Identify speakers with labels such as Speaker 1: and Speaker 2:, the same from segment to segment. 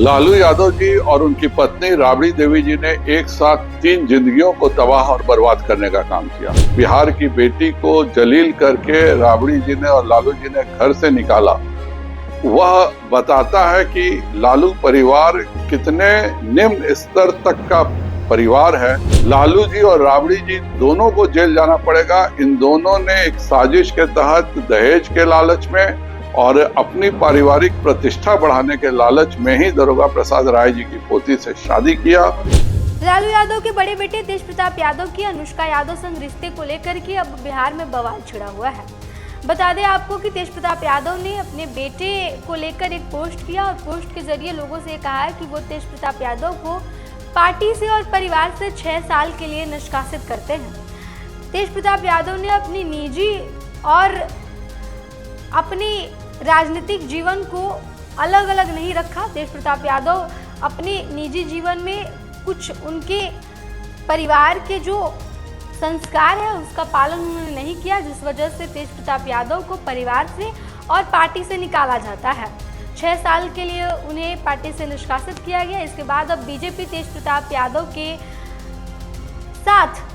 Speaker 1: लालू यादव जी और उनकी पत्नी राबड़ी देवी जी ने एक साथ 3 जिंदगियों को तबाह और बर्बाद करने का काम किया। बिहार की बेटी को जलील करके राबड़ी जी ने और लालू जी ने घर से निकाला। वह बताता है कि लालू परिवार कितने निम्न स्तर तक का परिवार है। लालू जी और राबड़ी जी दोनों को जेल जाना पड़ेगा। इन दोनों ने एक साजिश के तहत दहेज के लालच में और अपनी पारिवारिक प्रतिष्ठा बढ़ाने के लालच में ही दारोगा प्रसाद राय जी की पोती से शादी किया।
Speaker 2: लालू यादव के बड़े बेटे तेज प्रताप यादव की अनुष्का यादव संग रिश्ते को लेकर के अब बिहार में बवाल छिड़ा हुआ है। बता दें आपको कि तेज प्रताप यादव ने अपने बेटे को लेकर एक पोस्ट किया और पोस्ट के जरिए लोगों से कहा है कि वो तेज प्रताप यादव को पार्टी से और परिवार से 6 साल के लिए निष्कासित करते हैं। तेज प्रताप यादव ने अपनी निजी और अपनी राजनीतिक जीवन को अलग अलग नहीं रखा। तेज प्रताप यादव अपने निजी जीवन में कुछ उनके परिवार के जो संस्कार है उसका पालन उन्होंने नहीं किया, जिस वजह से तेज प्रताप यादव को परिवार से और पार्टी से निकाला जाता है। 6 साल के लिए उन्हें पार्टी से निष्कासित किया गया। इसके बाद अब बीजेपी तेज प्रताप यादव के साथ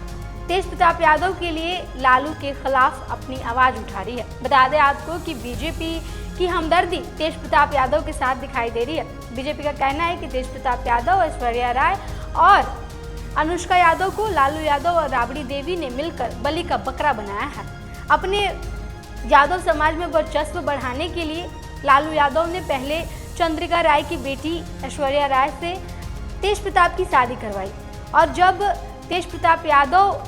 Speaker 2: तेज प्रताप यादव के लिए लालू के खिलाफ अपनी आवाज उठा रही है। बता दें आपको कि बीजेपी की हमदर्दी तेज प्रताप यादव के साथ दिखाई दे रही है। बीजेपी का कहना है कि तेज प्रताप यादव, ऐश्वर्या राय और अनुष्का यादव को लालू यादव और राबड़ी देवी ने मिलकर बलि का बकरा बनाया है। अपने यादव समाज में वर्चस्व बढ़ाने के लिए लालू यादव ने पहले चंद्रिका राय की बेटी ऐश्वर्या राय से तेज प्रताप की शादी करवाई और जब तेज प्रताप यादव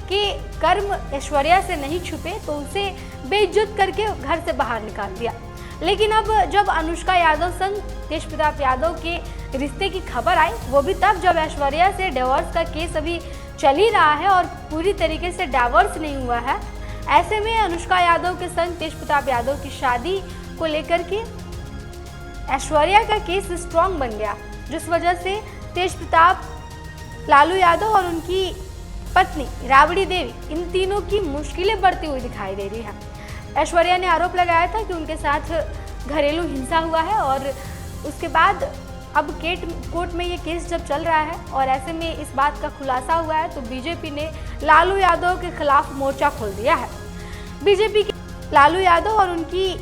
Speaker 2: के कर्म ऐश्वर्या से नहीं छुपे तो उसे बेइज्जत करके घर से बाहर निकाल दिया। लेकिन अब जब अनुष्का यादव संग तेज प्रताप यादव के रिश्ते की खबर आई, वो भी तब जब ऐश्वर्या से डिवोर्स का केस अभी चल ही रहा है और पूरी तरीके से डाइवोर्स नहीं हुआ है। ऐसे में अनुष्का यादव के संग तेज प्रताप यादव की शादी को लेकर के ऐश्वर्या का केस स्ट्रॉन्ग बन गया, जिस वजह से तेज प्रताप, लालू यादव और उनकी पत्नी राबड़ी देवी, इन तीनों की मुश्किलें बढ़ती हुई दिखाई दे रही है। ऐश्वर्या ने आरोप लगाया था कि उनके साथ घरेलू हिंसा हुआ है और उसके बाद अब कोर्ट में ये केस जब चल रहा है और ऐसे में इस बात का खुलासा हुआ है तो बीजेपी ने लालू यादव के खिलाफ मोर्चा खोल दिया है। बीजेपी के लालू यादव और उनकी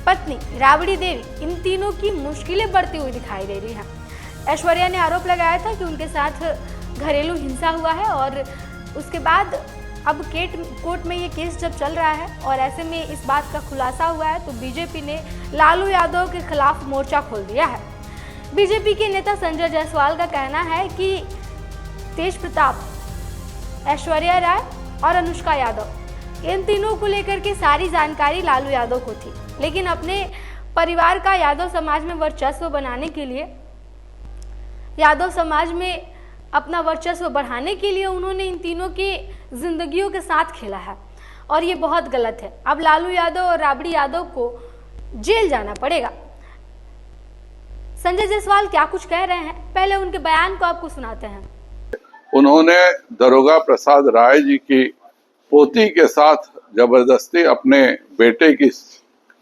Speaker 2: पत्नी राबड़ी देवी, इन तीनों की मुश्किलें बढ़ती हुई दिखाई दे रही है। ऐश्वर्या ने आरोप लगाया था कि उनके साथ घरेलू हिंसा हुआ है और उसके बाद अब कोर्ट में ये केस जब चल रहा है और ऐसे में इस बात का खुलासा हुआ है तो बीजेपी ने लालू यादव के खिलाफ मोर्चा खोल दिया है। बीजेपी के नेता संजय जायसवाल का कहना है कि तेज प्रताप, ऐश्वर्या राय और अनुष्का यादव, इन तीनों को लेकर के सारी जानकारी लालू यादव को थी, लेकिन अपने परिवार का यादव समाज में वर्चस्व बनाने के लिए, यादव समाज में अपना वर्चस्व बढ़ाने के लिए उन्होंने इन तीनों की जिंदगियों के साथ खेला है और ये बहुत गलत है। अब लालू यादव और राबड़ी यादव को जेल जाना पड़ेगा। संजय जायसवाल क्या कुछ कह रहे हैं, पहले उनके बयान को आपको सुनाते हैं।
Speaker 1: उन्होंने दारोगा प्रसाद राय जी की पोती के साथ जबरदस्ती अपने बेटे की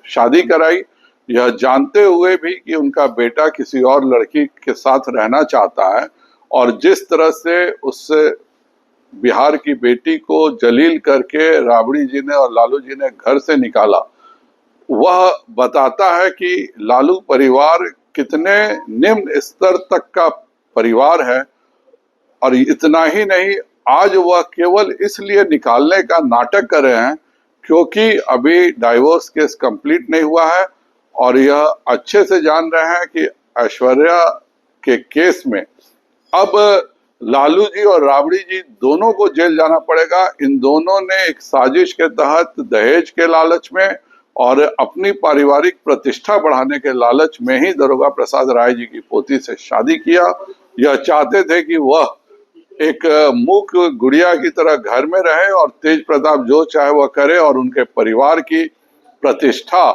Speaker 1: शादी कराई, यह जानते हुए भी कि उनका बेटा किसी और लड़की के साथ रहना चाहता है और जिस तरह से उससे बिहार की बेटी को जलील करके राबड़ी जी ने और लालू जी ने घर से निकाला। वह बताता है कि लालू परिवार कितने निम्न स्तर तक का परिवार है और इतना ही नहीं, आज वह केवल इसलिए निकालने का नाटक कर रहे हैं क्योंकि अभी डाइवोर्स केस कंप्लीट नहीं हुआ है और यह अच्छे से जान रहे हैं कि ऐश्वर्या के केस में अब लालू जी और राबड़ी जी दोनों को जेल जाना पड़ेगा। इन दोनों ने एक साजिश के तहत दहेज के लालच में और अपनी पारिवारिक प्रतिष्ठा बढ़ाने के लालच में ही दारोगा प्रसाद राय जी की पोती से शादी किया। यह चाहते थे कि वह एक मूक गुड़िया की तरह घर में रहे और तेज प्रताप जो चाहे वह करे और उनके परिवार की प्रतिष्ठा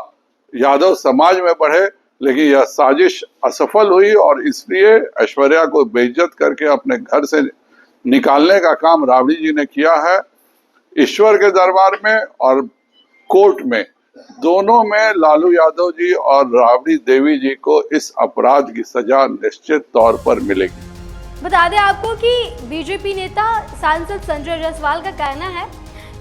Speaker 1: यादव समाज में बढ़े, लेकिन यह साजिश असफल हुई और इसलिए ऐश्वर्या को बेइज्जत करके अपने घर से निकालने का काम राबड़ी जी ने किया है। ईश्वर के दरबार में और कोर्ट में दोनों में लालू यादव जी और राबड़ी देवी जी को इस अपराध की सजा निश्चित तौर पर मिलेगी।
Speaker 2: बता दें आपको कि बीजेपी नेता सांसद संजय जायसवाल का कहना है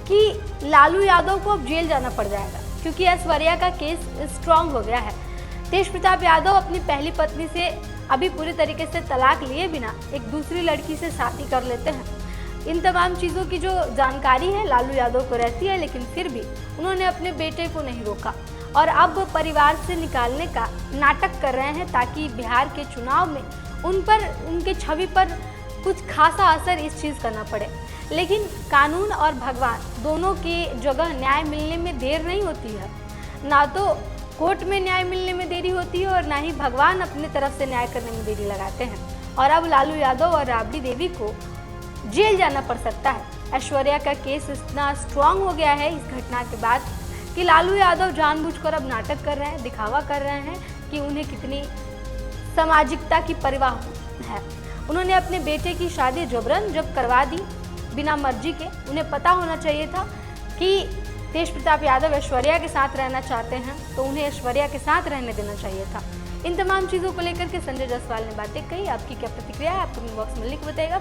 Speaker 2: कि लालू यादव को अब जेल जाना पड़ जाएगा क्योंकि ऐश्वर्या का केस स्ट्रांग हो गया है। तेज प्रताप यादव अपनी पहली पत्नी से अभी पूरी तरीके से तलाक लिए बिना एक दूसरी लड़की से शादी कर लेते हैं। इन तमाम चीज़ों की जो जानकारी है लालू यादव को रहती है, लेकिन फिर भी उन्होंने अपने बेटे को नहीं रोका और अब परिवार से निकालने का नाटक कर रहे हैं ताकि बिहार के चुनाव में उन पर, उनके छवि पर कुछ खासा असर इस चीज़ का ना पड़े। लेकिन कानून और भगवान दोनों की जगह न्याय मिलने में देर नहीं होती है। ना तो कोर्ट में न्याय मिलने में देरी होती है और ना ही भगवान अपनी तरफ से न्याय करने में देरी लगाते हैं। और अब लालू यादव और राबड़ी देवी को जेल जाना पड़ सकता है। ऐश्वर्या का केस इतना स्ट्रांग हो गया है इस घटना के बाद कि लालू यादव जानबूझकर अब नाटक कर रहे हैं, दिखावा कर रहे हैं कि उन्हें कितनी सामाजिकता की परवाह है। उन्होंने अपने बेटे की शादी जबरन जब करवा दी बिना मर्जी के। उन्हें पता होना चाहिए था कि तेज प्रताप यादव ऐश्वर्या के साथ रहना चाहते हैं तो उन्हें ऐश्वर्या के साथ रहने देना चाहिए था। इन तमाम चीज़ों को लेकर के संजय जायसवाल ने बातें कही। आपकी क्या प्रतिक्रिया है, आप कमेंट बॉक्स में लिख बताइएगा।